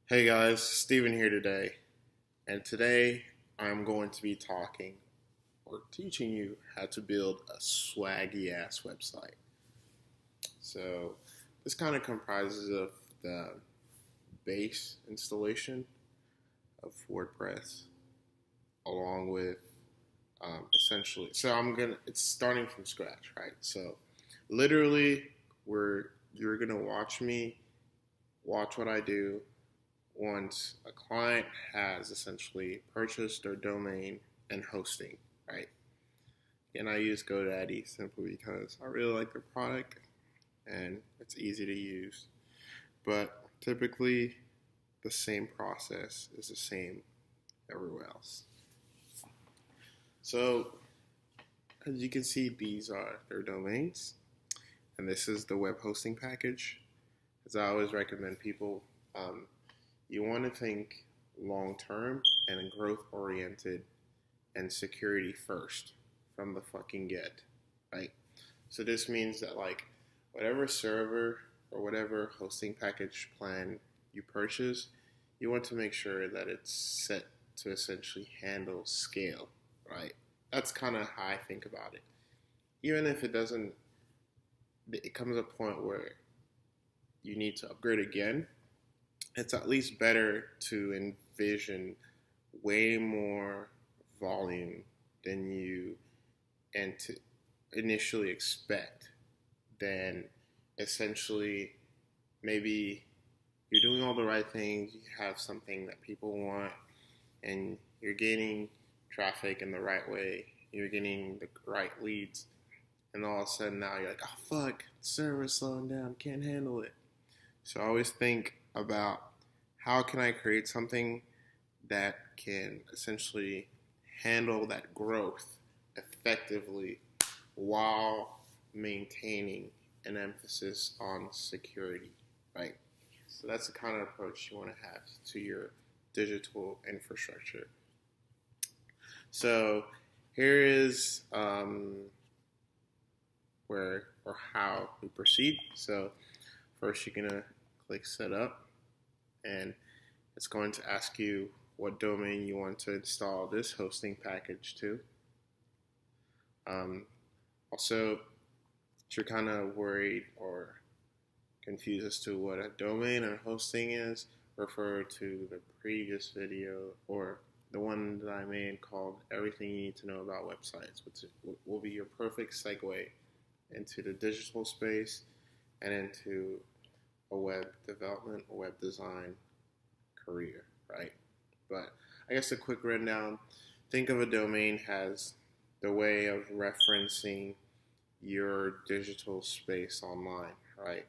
Hey guys, Steven here today, and today I'm going to be talking or teaching you how to build a swaggy ass website. So, this kind of comprises of the base installation of WordPress along with essentially. So, it's starting from scratch, right? So, literally, you're gonna watch what I do once a client has essentially purchased their domain and hosting, right? And I use GoDaddy simply because I really like their product and it's easy to use. But typically, the same process is the same everywhere else. So, as you can see, these are their domains, and this is the web hosting package. As I always recommend people, you want to think long term and growth oriented and security first from the fucking get, right? So this means that like whatever server or whatever hosting package plan you purchase, you want to make sure that it's set to essentially handle scale, right? That's kind of how I think about it. Even if it doesn't, it comes a point where you need to upgrade again, it's at least better to envision way more volume than you and to initially expect. Then essentially maybe you're doing all the right things, you have something that people want, and you're gaining traffic in the right way, you're getting the right leads, and all of a sudden now you're like, oh fuck, server's slowing down, can't handle it. So I always think about how can I create something that can essentially handle that growth effectively while maintaining an emphasis on security, right? So that's the kind of approach you want to have to your digital infrastructure. So here is where or how we proceed. So first you're gonna click setup, and it's going to ask you what domain you want to install this hosting package to. Also, if you're kind of worried or confused as to what a domain and hosting is, refer to the previous video or the one that I made called Everything You Need to Know About Websites, which will be your perfect segue into the digital space and into a web development or web design career, right? But I guess a quick rundown, think of a domain as the way of referencing your digital space online, right?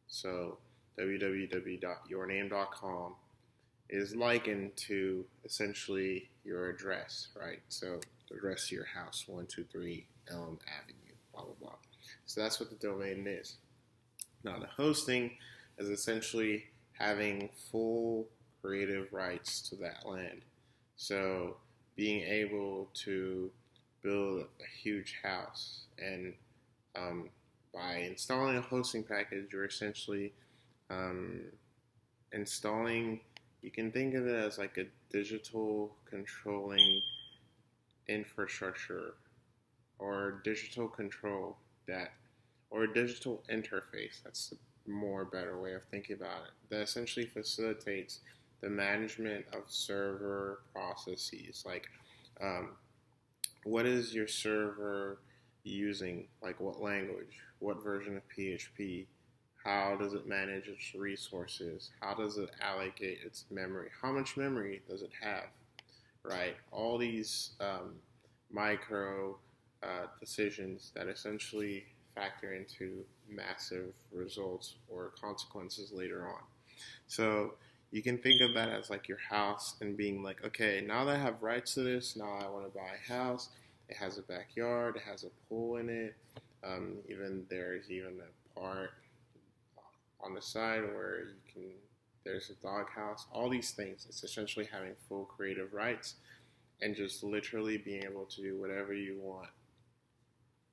So www.yourname.com is likened to essentially your address, right? So the address of your house, 123 Elm Avenue, blah, blah, blah. So that's what the domain is. Now the hosting is essentially having full creative rights to that land. So being able to build a huge house, and by installing a hosting package, you're essentially installing, you can think of it as like a digital controlling infrastructure or digital control that, or a digital interface, that's the more better way of thinking about it, that essentially facilitates the management of server processes. Like, what is your server using? Like, what language? What version of PHP? How does it manage its resources? How does it allocate its memory? How much memory does it have? Right? All these micro decisions that essentially factor into massive results or consequences later on. So you can think of that as like your house and being like, okay, now that I have rights to this, now I want to buy a house. It has a backyard, it has a pool in it. There's even a part on the side where there's a dog house. All these things, it's essentially having full creative rights and just literally being able to do whatever you want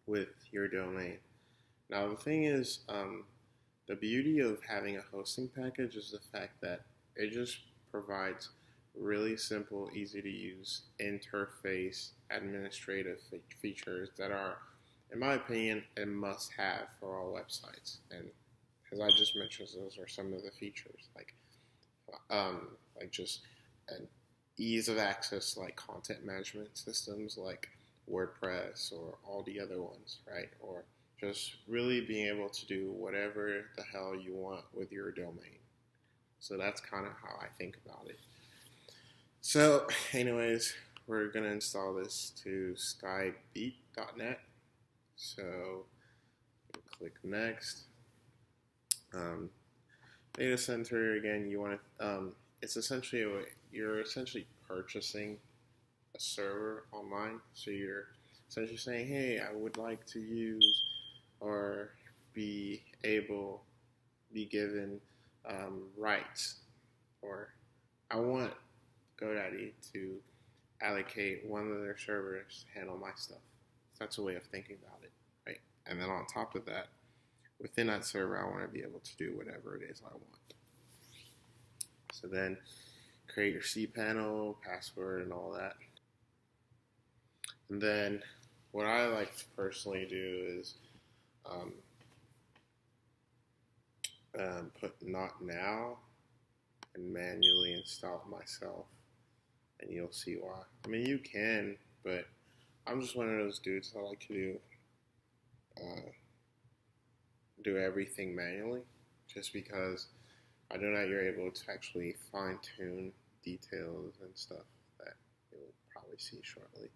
with your domain. Now the thing is, the beauty of having a hosting package is the fact that it just provides really simple, easy to use interface administrative features that are, in my opinion, a must have for all websites. And as I just mentioned, those are some of the features like just an ease of access, like content management systems like WordPress or all the other ones, right? Or just really being able to do whatever the hell you want with your domain. So that's kind of how I think about it. So, anyways, we're going to install this to skybeat.net. So, click next. Data center, again, you want to, it's essentially, you're essentially purchasing a server online. So you're essentially saying, hey, I would like to use or be given rights, or I want GoDaddy to allocate one of their servers to handle my stuff. That's a way of thinking about it, right? And then on top of that, within that server, I want to be able to do whatever it is I want. So then create your cPanel, password, and all that. And then what I like to personally do is put not now and manually install it myself. And you'll see why. I mean, you can, but I'm just one of those dudes that like to do everything manually, just because I know that you're able to actually fine tune details and stuff that you'll probably see shortly.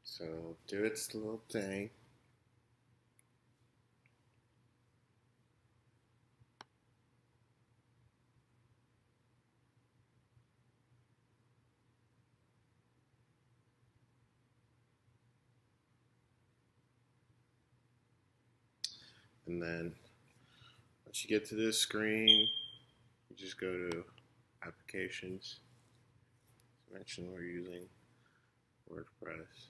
So do its little thing. And then once you get to this screen, you just go to applications. As mentioned, we're using WordPress.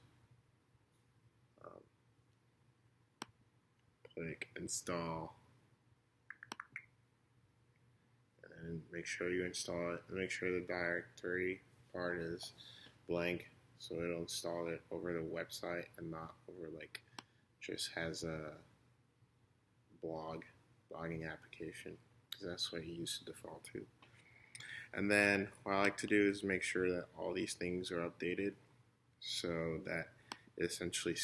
Click install. And make sure you install it. And make sure the directory part is blank, so it'll install it over the website and not over like just has a blogging application, because that's what you used to default to. And then what I like to do is make sure that all these things are updated so that it essentially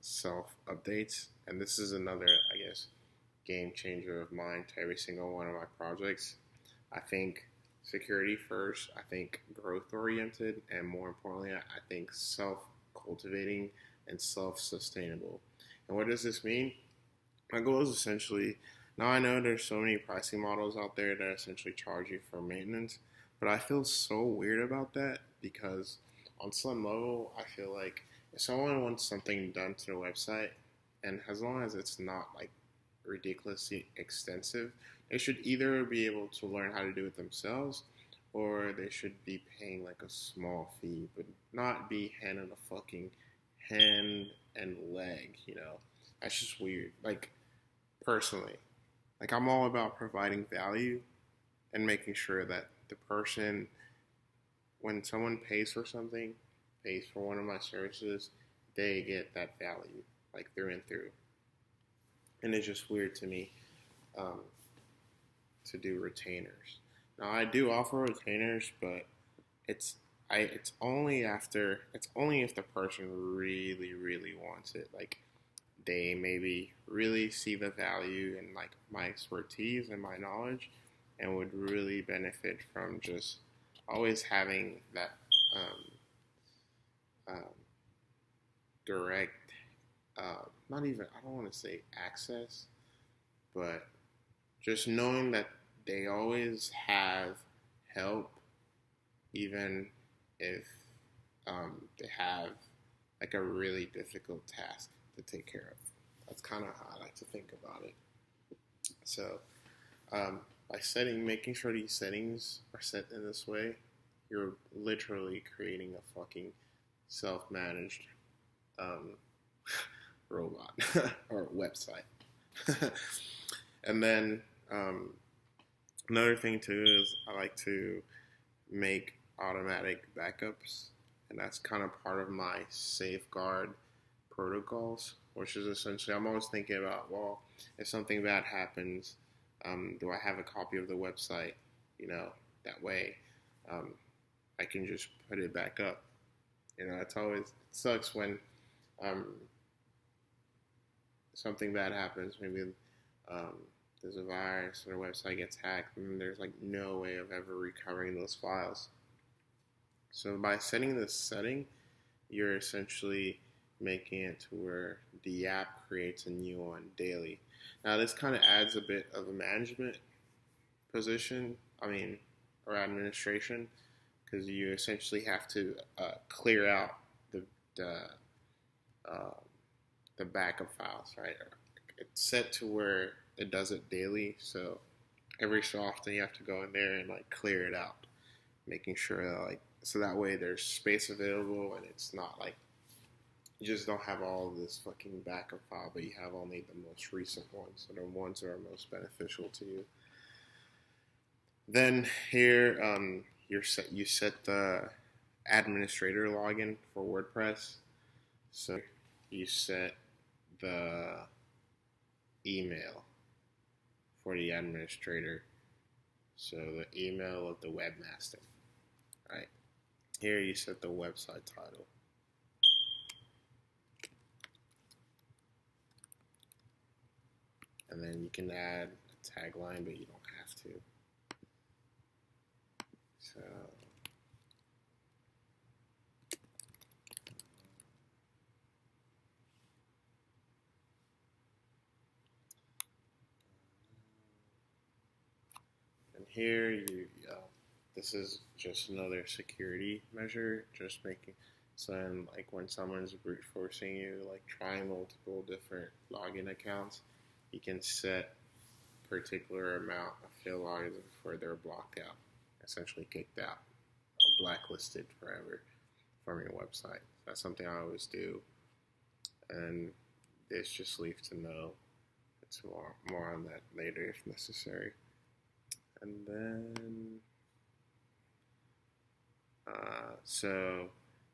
self updates. And this is another, I guess, game changer of mine to every single one of my projects. I think security first, I think growth oriented, and more importantly, I think self-cultivating and self-sustainable. And what does this mean? My goal is essentially, now I know there's so many pricing models out there that essentially charge you for maintenance, but I feel so weird about that because on some level, I feel like if someone wants something done to the website, and as long as it's not like ridiculously extensive, they should either be able to learn how to do it themselves, or they should be paying like a small fee, but not be handing a fucking hand and leg, you know? That's just weird. Like, personally, like I'm all about providing value and making sure that the person, when someone pays for something, pays for one of my services, they get that value, like through and through. And it's just weird to me to do retainers. Now I do offer retainers, but it's only if the person really wants it. Like they maybe really see the value in like my expertise and my knowledge, and would really benefit from just always having that direct, not even, I don't want to say access, but just knowing that they always have help, even if they have like a really difficult task to take care of. That's kind of how I like to think about it. So, by making sure these settings are set in this way, you're literally creating a fucking self-managed um, robot or website. And then another thing too is I like to make automatic backups, and that's kind of part of my safeguard protocols, which is essentially I'm always thinking about, well, if something bad happens, do I have a copy of the website? That way um, I can just put it back up. It's always it sucks when um, something bad happens. Maybe um, there's a virus or a website gets hacked, and there's like no way of ever recovering those files. So by setting this setting, you're essentially making it to where the app creates a new one daily. Now this kind of adds a bit of a management position, or administration, because you essentially have to clear out the uh, the backup files, right? It's set to where it does it daily, so every so often you have to go in there and like clear it out, making sure that so that way there's space available and it's not like you just don't have all of this fucking backup file, but you have only the most recent ones, so the ones that are most beneficial to you. Then here, you set the administrator login for WordPress. So you set the email for the administrator. So the email of the webmaster. Right. Here you set the website title. And then you can add a tagline, but you don't have to. So and here this is just another security measure, just making so like when someone's brute forcing you, like trying multiple different login accounts, you can set a particular amount of failed logins before they're blocked out, essentially kicked out, or blacklisted forever from your website. That's something I always do, and this just leaves to know. It's more on that later if necessary. And then so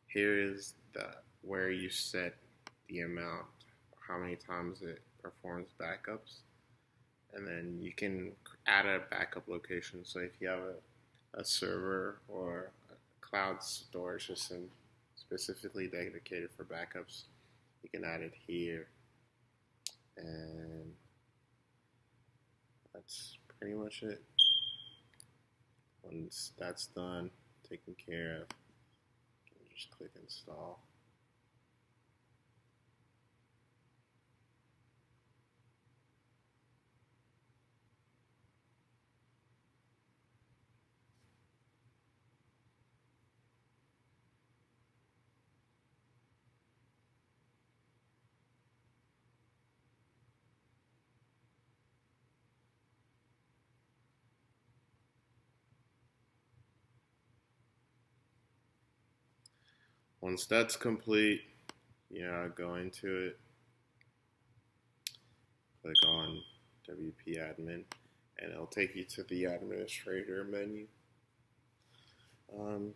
here is where you set the amount, how many times it performs backups, and then you can add a backup location. So if you have a server or a cloud storage system specifically dedicated for backups, you can add it here, and that's pretty much it. Once that's done, taken care of, you can just click install. Once that's complete, go into it, click on WP admin, and it'll take you to the administrator menu.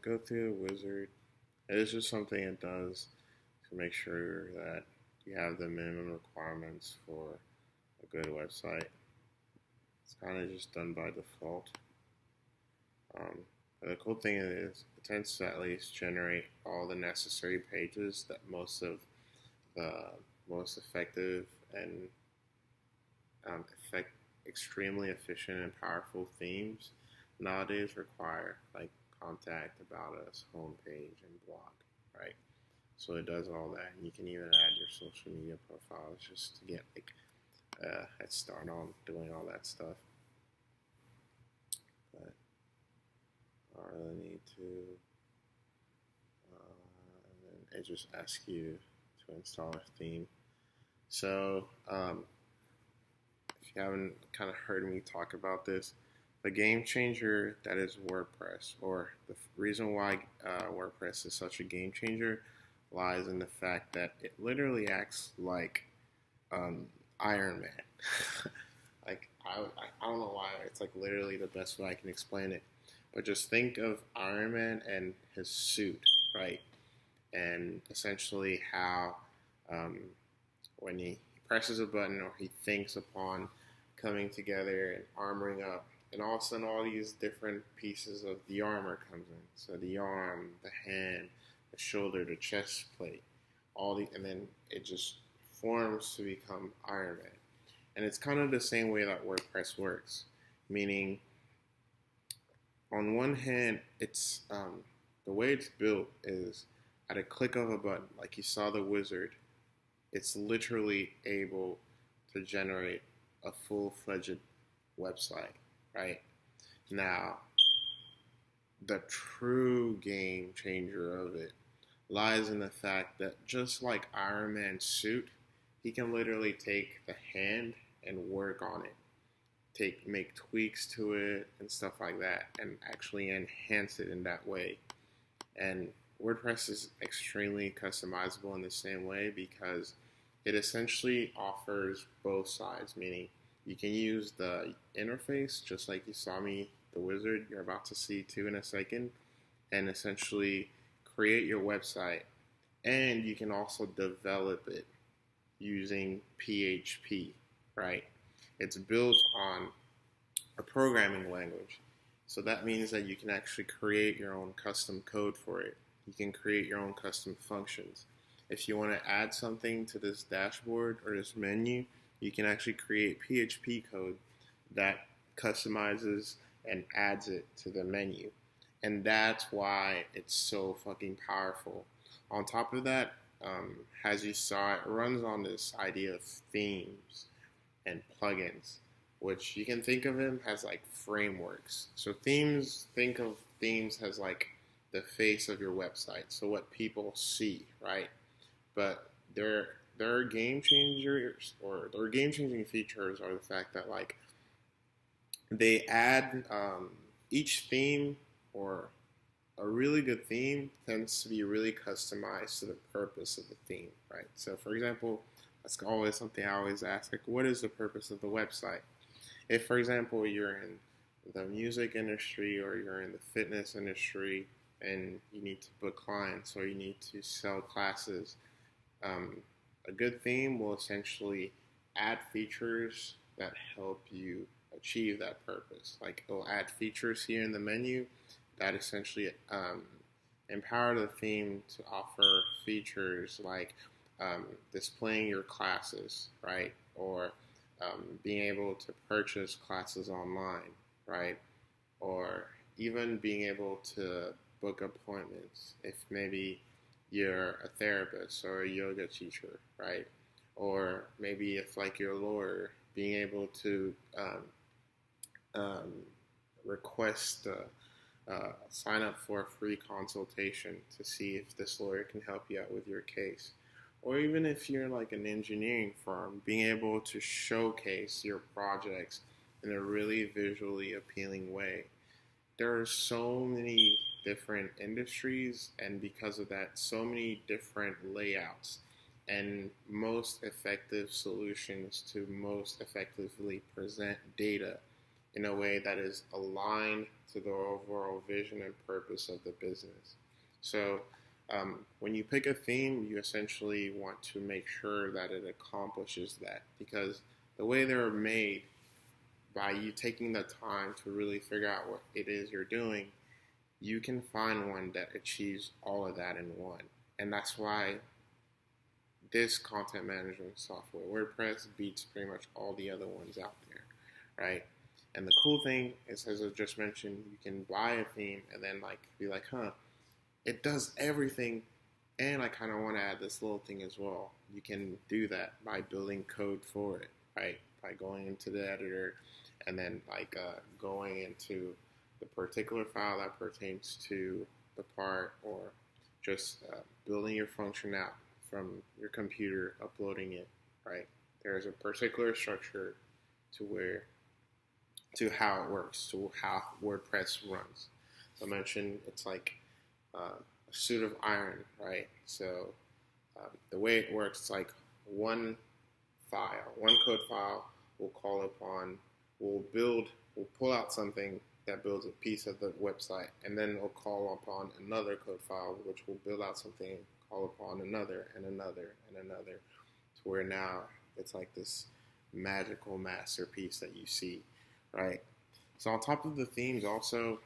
Go through the wizard. It's just something it does to make sure that you have the minimum requirements for a good website. It's kind of just done by default. But the cool thing is it tends to at least generate all the necessary pages that most of the most effective and extremely efficient and powerful themes nowadays require, like contact, about us, homepage, and blog, right? So it does all that. And you can even add your social media profiles just to get like a head start on doing all that stuff. But I really need to, and then it just asks you to install a theme. So if you haven't kind of heard me talk about this, the game changer that is WordPress, or the reason why WordPress is such a game changer, lies in the fact that it literally acts like um, Iron Man. Like I don't know why it's like literally the best way I can explain it, but just think of Iron Man and his suit, right? And essentially how um, when he presses a button or he thinks upon coming together and armoring up, and all of a sudden all these different pieces of the armor comes in. So the arm, the hand, the shoulder, the chest plate, and then it just forms to become Iron Man. And it's kind of the same way that WordPress works, meaning on one hand, it's the way it's built is at a click of a button, like you saw the wizard, it's literally able to generate a full-fledged website, right? Now, the true game changer of it lies in the fact that just like Iron Man's suit, he can literally take the hand and work on it, make tweaks to it and stuff like that, and actually enhance it in that way. And WordPress is extremely customizable in the same way because it essentially offers both sides, meaning you can use the interface just like you saw me, the wizard, you're about to see too in a second, and essentially create your website. And you can also develop it using PHP, right? It's built on a programming language. So that means that you can actually create your own custom code for it. You can create your own custom functions. If you want to add something to this dashboard or this menu, you can actually create PHP code that customizes and adds it to the menu. And that's why it's so fucking powerful. On top of that, as you saw, it runs on this idea of themes and plugins, which you can think of them as like frameworks. So think of themes as like the face of your website, so what people see, right? But their game changers, or their game changing features are the fact that like they add each theme, or a really good theme tends to be really customized to the purpose of the theme, right? So for example, that's always something I always ask, like, what is the purpose of the website? If, for example, you're in the music industry or you're in the fitness industry and you need to book clients or you need to sell classes, a good theme will essentially add features that help you achieve that purpose. Like, it'll add features here in the menu that essentially empower the theme to offer features like displaying your classes, right? Or being able to purchase classes online, right? Or even being able to book appointments if maybe you're a therapist or a yoga teacher, right? Or maybe if like you're a lawyer, being able to request sign up for a free consultation to see if this lawyer can help you out with your case. Or even if you're like an engineering firm, being able to showcase your projects in a really visually appealing way. There are so many different industries, and because of that, so many different layouts and most effective solutions to most effectively present data in a way that is aligned to the overall vision and purpose of the business. So when you pick a theme, you essentially want to make sure that it accomplishes that, because the way they're made, by you taking the time to really figure out what it is you're doing, you can find one that achieves all of that in one. And that's why this content management software, WordPress, beats pretty much all the other ones out there, right? And the cool thing is, as I just mentioned, you can buy a theme and then like be like, it does everything And I kind of want to add this little thing as well. You can do that by building code for it, right? By going into the editor and then going into the particular file that pertains to the part, or just building your function out from your computer, uploading it, right? There's a particular structure to where to how it works, to how WordPress runs. So I mentioned it's like a suit of iron, right? So the way it works, it's like one one code file will call upon, will pull out something that builds a piece of the website, and then it'll call upon another code file, which will build out something, call upon another and another and another, to where now it's like this magical masterpiece that you see, right? So on top of the themes, also,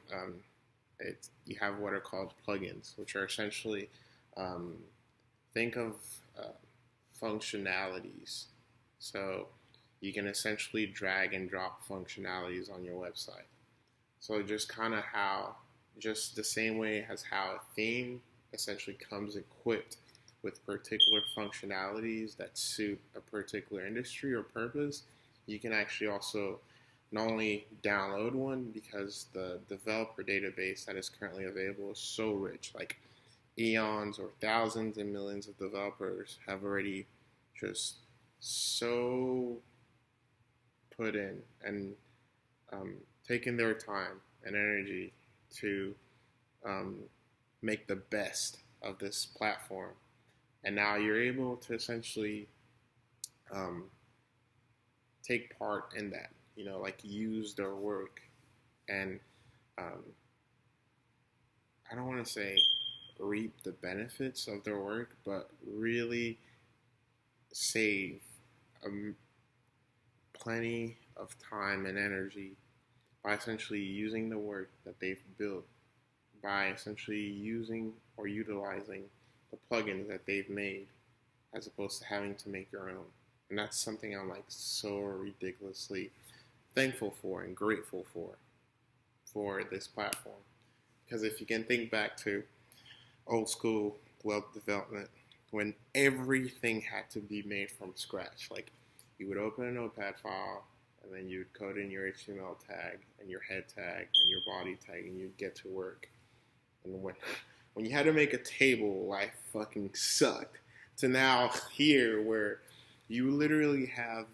you have what are called plugins, which are essentially, think of functionalities. So you can essentially drag and drop functionalities on your website. So just the same way as how a theme essentially comes equipped with particular functionalities that suit a particular industry or purpose, you can actually also not only download one, because the developer database that is currently available is so rich, like eons or thousands and millions of developers have already just so put in and taken their time and energy to make the best of this platform. And now you're able to essentially take part in that, like use their work. And I don't want to say reap the benefits of their work, but really save plenty of time and energy by essentially using the work that they've built, by essentially using or utilizing the plugins that they've made, as opposed to having to make your own. And that's something I'm like so ridiculously thankful for and grateful for this platform. Because if you can think back to old school web development, when everything had to be made from scratch, like you would open a notepad file and then you'd code in your HTML tag and your head tag and your body tag, and you'd get to work. And when you had to make a table, life fucking sucked. To now here, where you literally have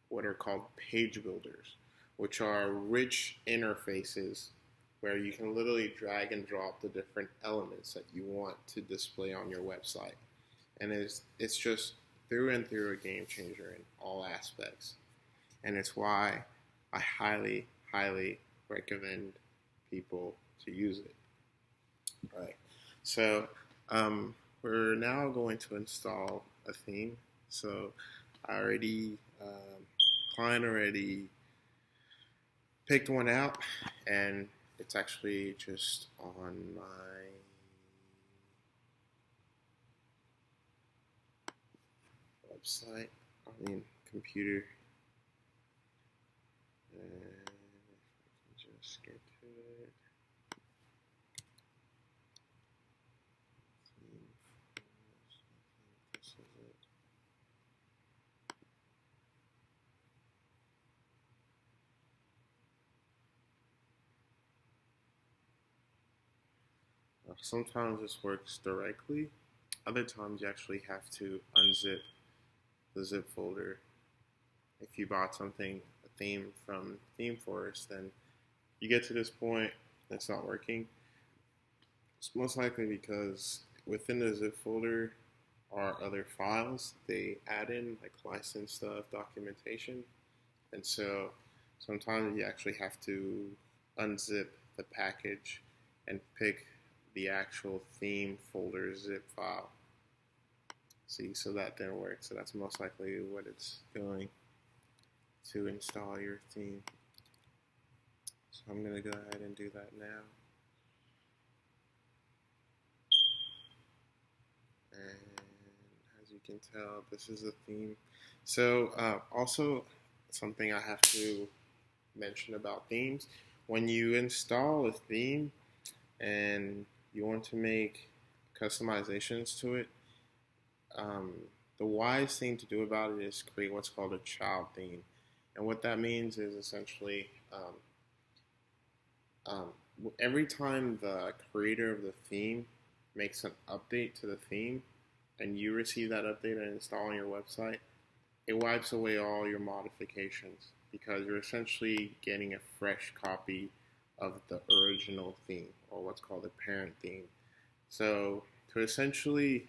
what are called page builders, which are rich interfaces where you can literally drag and drop the different elements that you want to display on your website. And it's just through and through a game changer in all aspects. And it's why I highly, highly recommend people to use it. Right. So we're now going to install a theme. So client already picked one out, and it's actually just on my website, computer. And if I can just get to it. This is it. Sometimes this works directly. Other times you actually have to unzip the zip folder. If you bought something, a theme from Theme Forest, then you get to this point, it's not working. It's most likely because within the zip folder are other files they add in, like license stuff, documentation. And so sometimes you actually have to unzip the package and pick the actual theme folder zip file. See, so that didn't work. So that's most likely what it's doing to install your theme. So I'm going to go ahead and do that now. And as you can tell, this is a theme. So also something I have to mention about themes, when you install a theme and you want to make customizations to it. Um, the wise thing to do about it is create what's called a child theme, and what that means is essentially um, every time the creator of the theme makes an update to the theme, and you receive that update and install on your website, it wipes away all your modifications because you're essentially getting a fresh copy of the original theme, or what's called the parent theme. So to essentially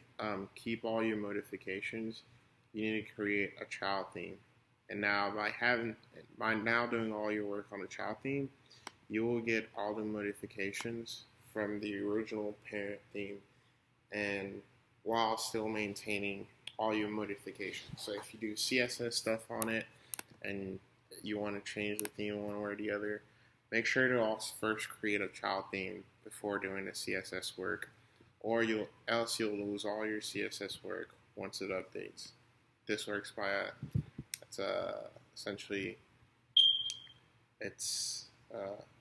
keep all your modifications, you need to create a child theme. And now by now doing all your work on the child theme, you will get all the modifications from the original parent theme, and while still maintaining all your modifications. So if you do CSS stuff on it and you want to change the theme one way or the other, make sure to also first create a child theme before doing the CSS work, or you'll lose all your CSS work once it updates. This works by essentially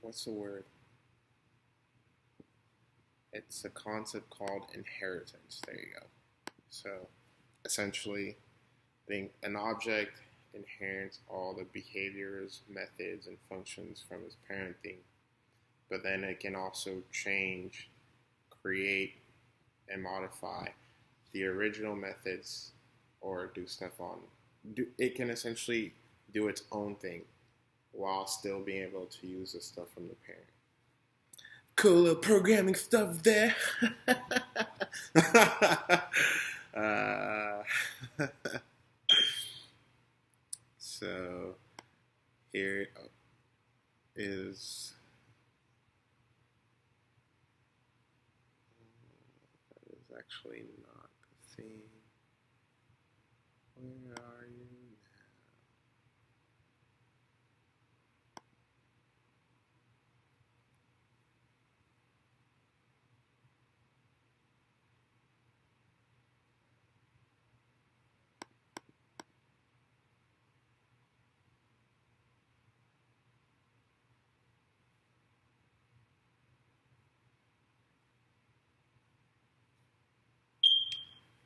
what's the word? It's a concept called inheritance. There you go. So essentially, an object inherits all the behaviors, methods, and functions from its parent theme. But then it can also change, create, and modify the original methods, or do stuff on. It can essentially do its own thing while still being able to use the stuff from the parent. Cool little programming stuff there. uh, so here is that is actually not the theme. Where are you now?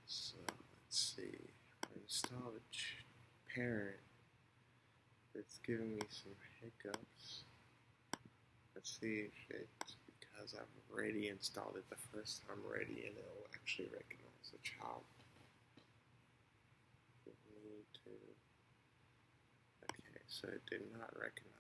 So let's see. I installed a parent. It's giving me some hiccups. Let's see if it's because I've already installed it the first time already, and it'll actually recognize the child. Need to. Okay, so it did not recognize.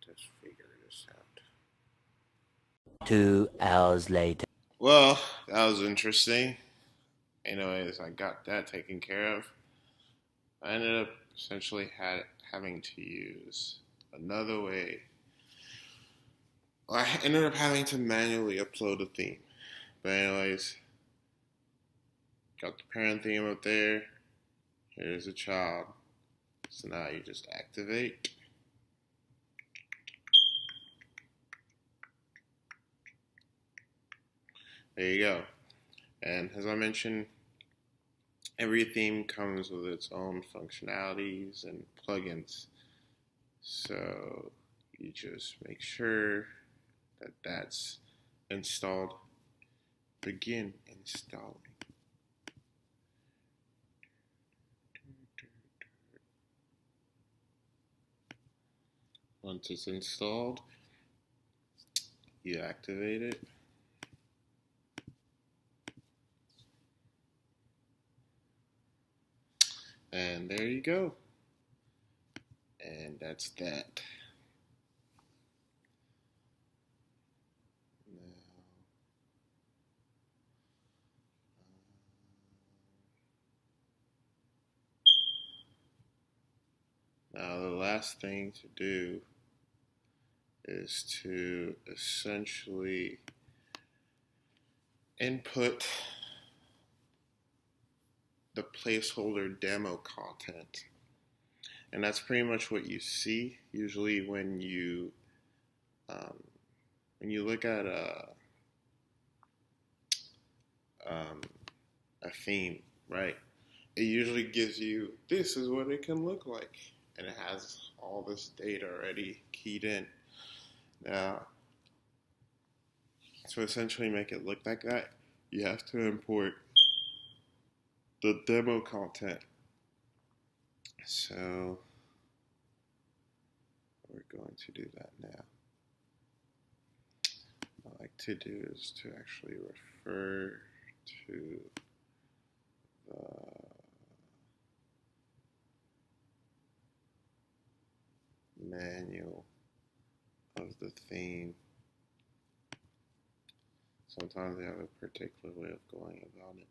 Let's figure this out. 2 hours later. Well, that was interesting. Anyways, I got that taken care of. I ended up essentially having to use another way. I ended up having to manually upload a theme. But anyways, got the parent theme up there. Here's the child. So now you just activate. There you go. And as I mentioned, every theme comes with its own functionalities and plugins. So you just make sure that that's installed. Begin installing. Once it's installed, you activate it. And there you go. And that's that. Now the last thing to do is to essentially input the placeholder demo content. And that's pretty much what you see usually when you look at a theme, right? it usually gives you this is what it can look like, and it has all this data already keyed in. Now, to essentially make it look like that, you have to import the demo content. So we're going to do that now. What I like to do is to actually refer to the manual of the theme. Sometimes they have a particular way of going about it.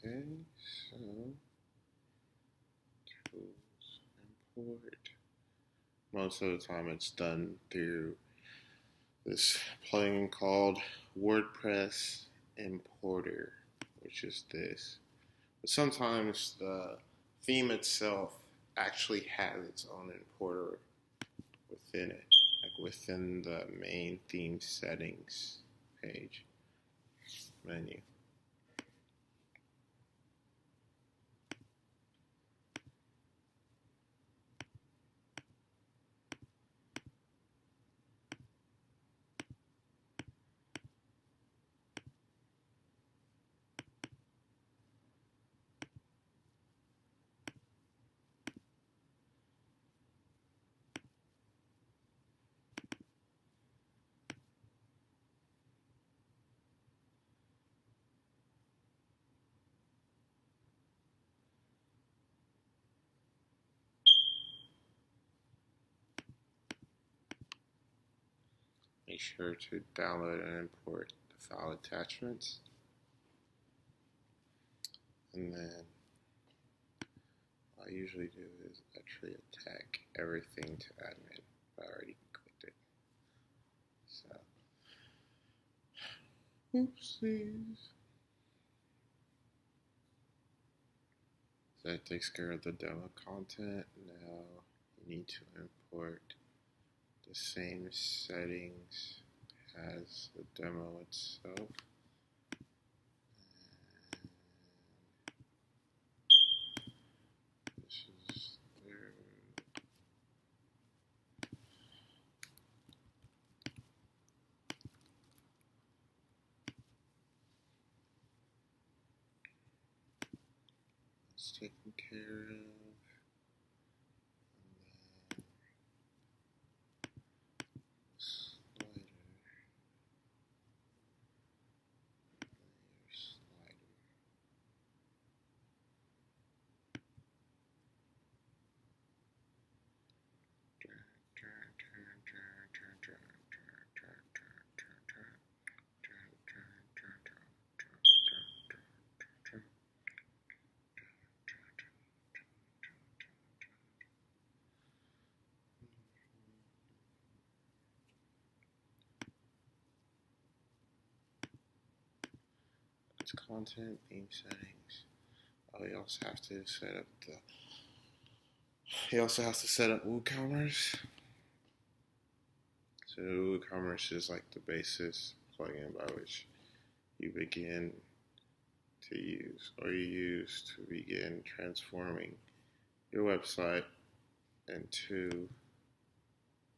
Okay, so tools, import. Most of the time it's done through this plugin called WordPress Importer, which is this. But sometimes the theme itself actually has its own importer within it, like within the main theme settings page menu. Make sure to download and import the file attachments. And then what I usually do is actually attack everything to admin. I already clicked it. So, oopsies. So that takes care of the demo content. Now you need to import the same settings as the demo itself. And this is their it's taken care of. It's content, theme settings. Oh, you also have to set up WooCommerce. So WooCommerce is like the basis plugin by which you begin to use, or you use to begin transforming your website into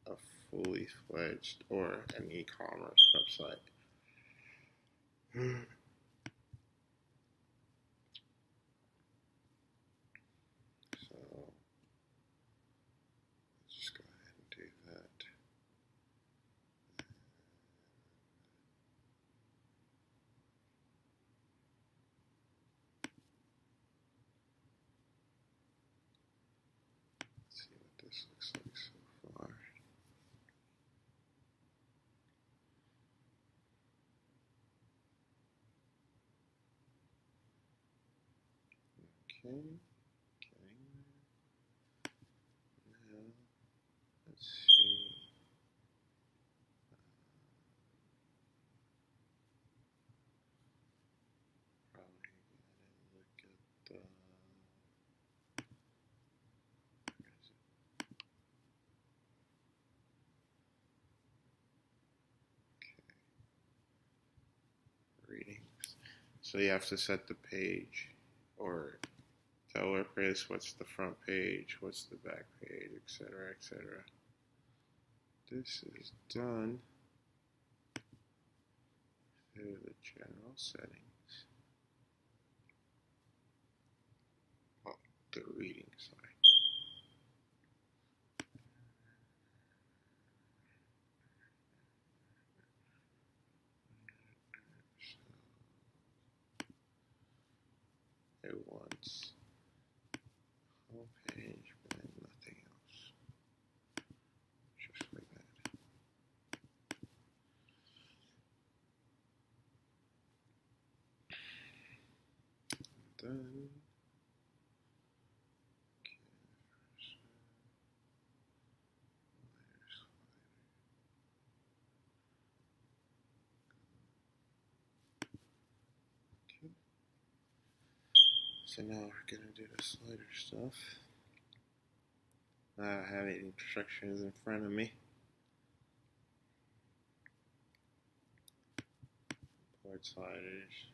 a fully fledged or an e-commerce website. So let's just go ahead and do that. Let's see what this looks like so far. getting there. Now, let's see. Probably gotta look at the. Where is it? Okay. Readings. So you have to set the page, or tell WordPress what's the front page, what's the back page, etc., etc. This is done through the general settings. Oh, the reading side. So it wants home page, but then nothing else. Just like that. Done. Okay. So now we're gonna do the slider stuff. I have the instructions in front of me. Import sliders.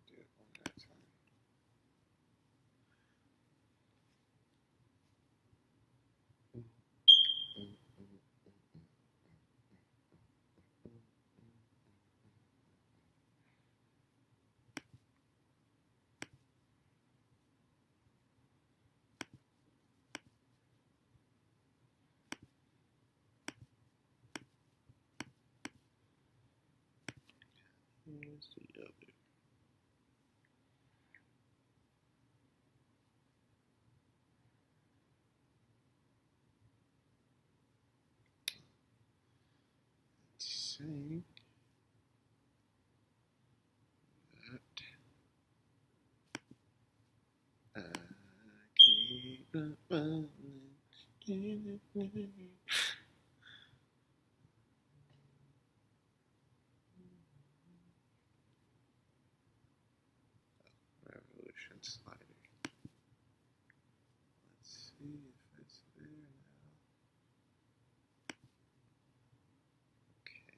Do it one at a time. Here's the other. It's saying that I keep on running. Revolution slider. Let's see if it's there now. Okay.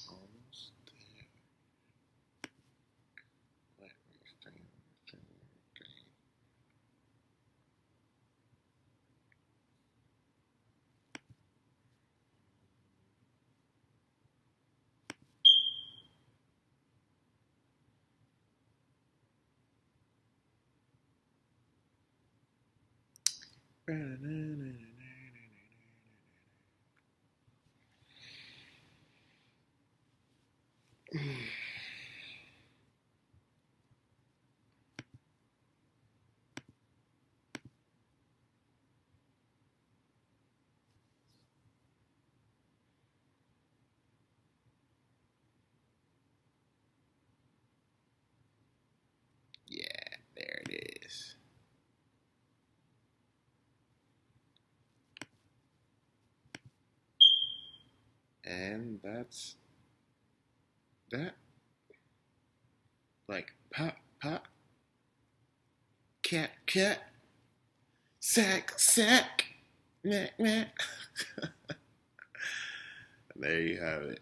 Almost there. Let me stay okay. Yeah, there it is. And that's that. Like pop, pop, cat, cat, sack, sack, meh, meh. And there you have it.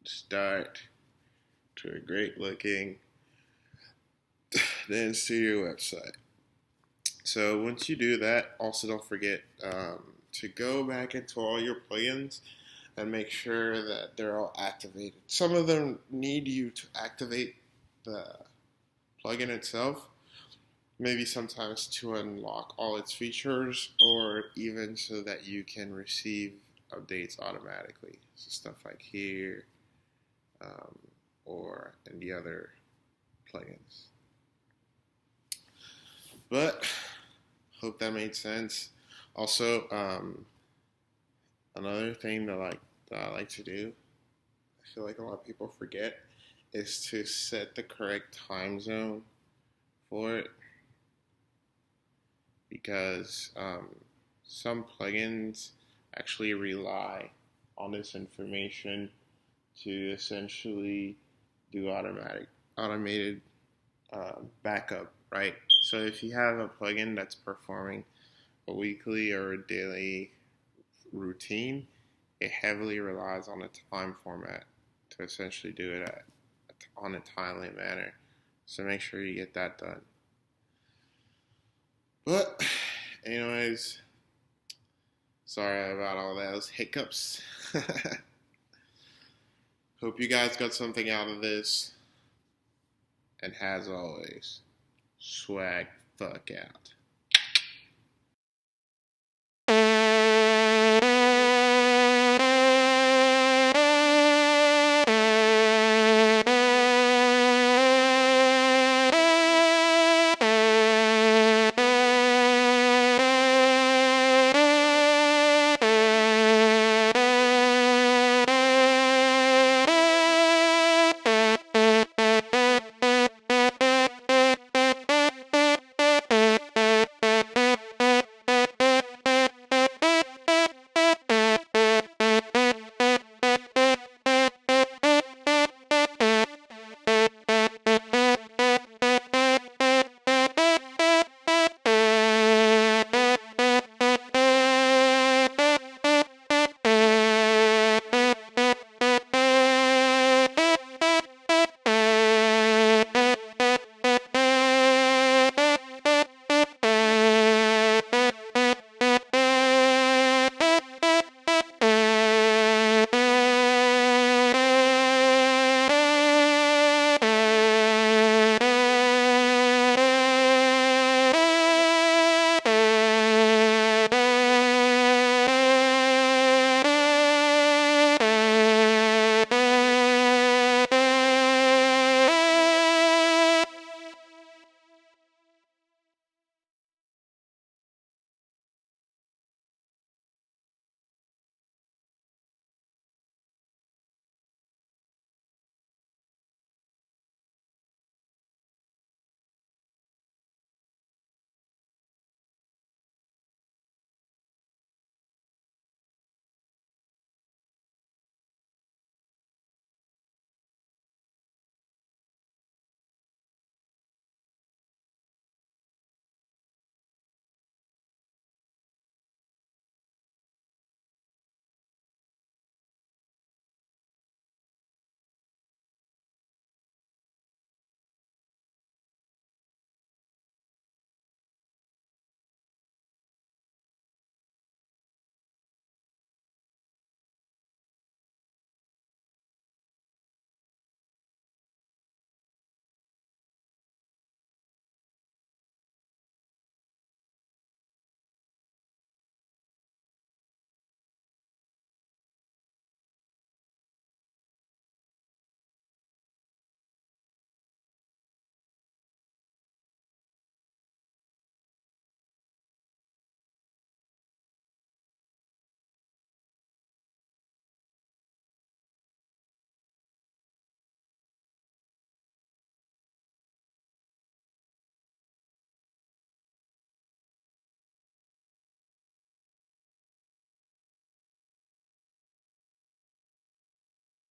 Start to a great looking then studio website. So once you do that, also don't forget to go back into all your plugins and make sure that they're all activated. Some of them need you to activate the plugin itself, maybe sometimes to unlock all its features or even so that you can receive updates automatically. So stuff like here or in the other plugins. But hope that made sense. Also, another thing that I like to do, I feel like a lot of people forget, is to set the correct time zone for it, because some plugins actually rely on this information to essentially do automated backup, right? So if you have a plugin that's performing a weekly or a daily routine, it heavily relies on a time format to essentially do it on a timely manner. So make sure you get that done. But anyways, sorry about all those hiccups. Hope you guys got something out of this. And as always, swag fuck out.